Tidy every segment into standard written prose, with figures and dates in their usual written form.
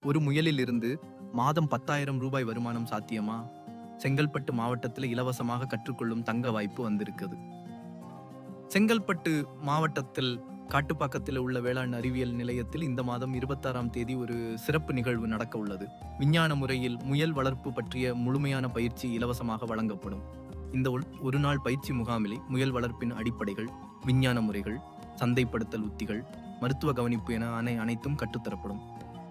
ஒரு முயலில் இருந்து மாதம் 10,000 ரூபாய் வருமானம் சாத்தியமா? செங்கல்பட்டு மாவட்டத்தில் இலவசமாக கற்றுக்கொள்ளும் தங்க வாய்ப்பு வந்திருக்குது. செங்கல்பட்டு மாவட்டத்தில் காட்டுப்பாக்கத்தில் உள்ள வேளாண் அறிவியல் நிலையத்தில் இந்த மாதம் 26ஆம் தேதி ஒரு சிறப்பு நிகழ்வு நடக்க உள்ளது. விஞ்ஞான முறையில் முயல் வளர்ப்பு பற்றிய முழுமையான பயிற்சி இலவசமாக வழங்கப்படும். இந்த ஒரு நாள் பயிற்சி முகாமில் முயல் வளர்ப்பின் அடிப்படைகள், விஞ்ஞான முறைகள், சந்தைப்படுத்தல் உத்திகள், மருத்துவ கவனிப்பு என அனைத்தும் கற்றுத்தரப்படும்.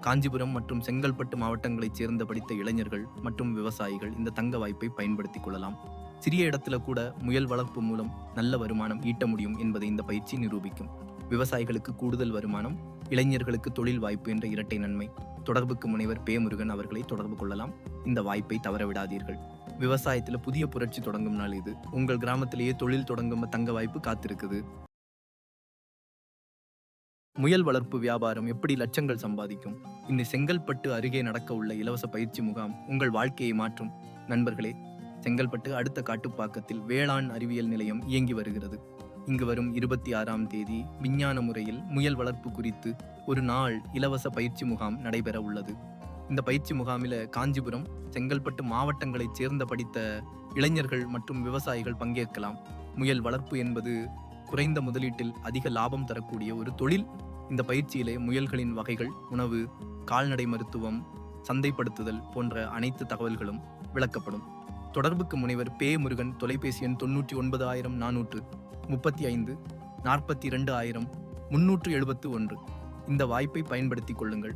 காஞ்சிபுரம் மற்றும் செங்கல்பட்டு மாவட்டங்களைச் சேர்ந்த படித்த இளைஞர்கள் மற்றும் விவசாயிகள் இந்த தங்க வாய்ப்பை பயன்படுத்திக் கொள்ளலாம். சிறிய இடத்துல கூட முயல் வளர்ப்பு மூலம் நல்ல வருமானம் ஈட்ட முடியும் என்பதை இந்த பயிற்சி நிரூபிக்கும். விவசாயிகளுக்கு கூடுதல் வருமானம், இளைஞர்களுக்கு தொழில் வாய்ப்பு என்ற இரட்டை நன்மை. தொடர்புக்கு முனைவர் பே. முருகன் அவர்களை தொடர்பு கொள்ளலாம். இந்த வாய்ப்பை தவறவிடாதீர்கள். விவசாயத்தில் புதிய புரட்சி தொடங்கும் நாள் இது. உங்கள் கிராமத்திலேயே தொழில் தொடங்கும் தங்க வாய்ப்பு காத்திருக்குது. முயல் வளர்ப்பு வியாபாரம் எப்படி லட்சங்கள் சம்பாதிக்கும்? இந்த செங்கல்பட்டு அருகே நடக்க உள்ள இலவச பயிற்சி முகாம் உங்கள் வாழ்க்கையை மாற்றும். நண்பர்களே, செங்கல்பட்டு அடுத்த காட்டுப்பாக்கத்தில் வேளாண் அறிவியல் நிலையம் இயங்கி வருகிறது. இங்கு வரும் 26ஆம் தேதி விஞ்ஞான முறையில் முயல் வளர்ப்பு குறித்து ஒரு நாள் இலவச பயிற்சி முகாம் நடைபெற உள்ளது. இந்த பயிற்சி முகாமில் காஞ்சிபுரம், செங்கல்பட்டு மாவட்டங்களைச் சேர்ந்த படித்த இளைஞர்கள் மற்றும் விவசாயிகள் பங்கேற்கலாம். முயல் வளர்ப்பு என்பது குறைந்த முதலீட்டில் அதிக லாபம் தரக்கூடிய ஒரு தொழில். இந்த பயிற்சியிலே முயல்களின் வகைகள், உணவு, கால்நடை மருத்துவம், சந்தைப்படுத்துதல் போன்ற அனைத்து தகவல்களும் விளக்கப்படும். தொடர்புக்கு முனைவர் பே. முருகன். தொலைபேசி எண் 99,435 42,371. இந்த வாய்ப்பை பயன்படுத்திக் கொள்ளுங்கள்.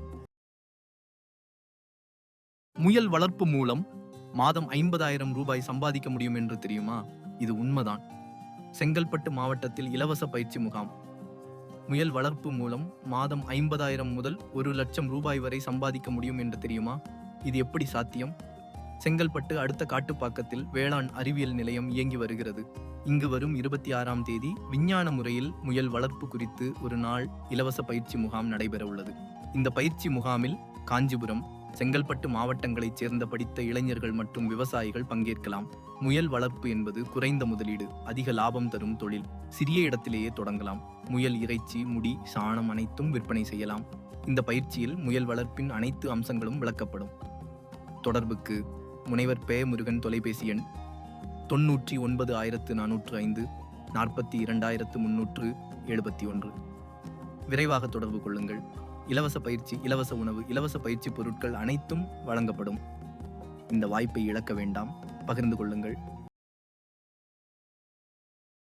முயல் வளர்ப்பு மூலம் மாதம் 50,000 ரூபாய் சம்பாதிக்க முடியும் என்று தெரியுமா? இது உண்மைதான். செங்கல்பட்டு மாவட்டத்தில் இலவச பயிற்சி முகாம். முயல் வளர்ப்பு மூலம் மாதம் 50,000 முதல் 1,00,000 ரூபாய் வரை சம்பாதிக்க முடியும் என்று தெரியுமா? இது எப்படி சாத்தியம்? செங்கல்பட்டு அடுத்த காட்டுப்பாக்கத்தில் வேளாண் அறிவியல் நிலையம் இயங்கி வருகிறது. இங்கு வரும் 26ஆம் தேதி விஞ்ஞான முறையில் முயல் வளர்ப்பு குறித்து ஒரு நாள் இலவச பயிற்சி முகாம் நடைபெற உள்ளது. இந்த பயிற்சி முகாமில் காஞ்சிபுரம், செங்கல்பட்டு மாவட்டங்களைச் சேர்ந்த படித்த இளைஞர்கள் மற்றும் விவசாயிகள் பங்கேற்கலாம். முயல் வளர்ப்பு என்பது குறைந்த முதலீடு, அதிக லாபம் தரும் தொழில். சிறிய இடத்திலேயே தொடங்கலாம். முயல் இறைச்சி, முடி, சாணம் அனைத்தும் விற்பனை செய்யலாம். இந்த பயிற்சியில் முயல் வளர்ப்பின் அனைத்து அம்சங்களும் விளக்கப்படும். தொடர்புக்கு முனைவர் பே. முருகன். தொலைபேசி எண் 99,405 42,371. விரைவாக தொடர்பு கொள்ளுங்கள். இலவச பயிற்சி, இலவச உணவு, இலவச பயிற்சி பொருட்கள் அனைத்தும் வழங்கப்படும். இந்த வாய்ப்பை இழக்க வேண்டாம். பகிர்ந்து கொள்ளுங்கள்.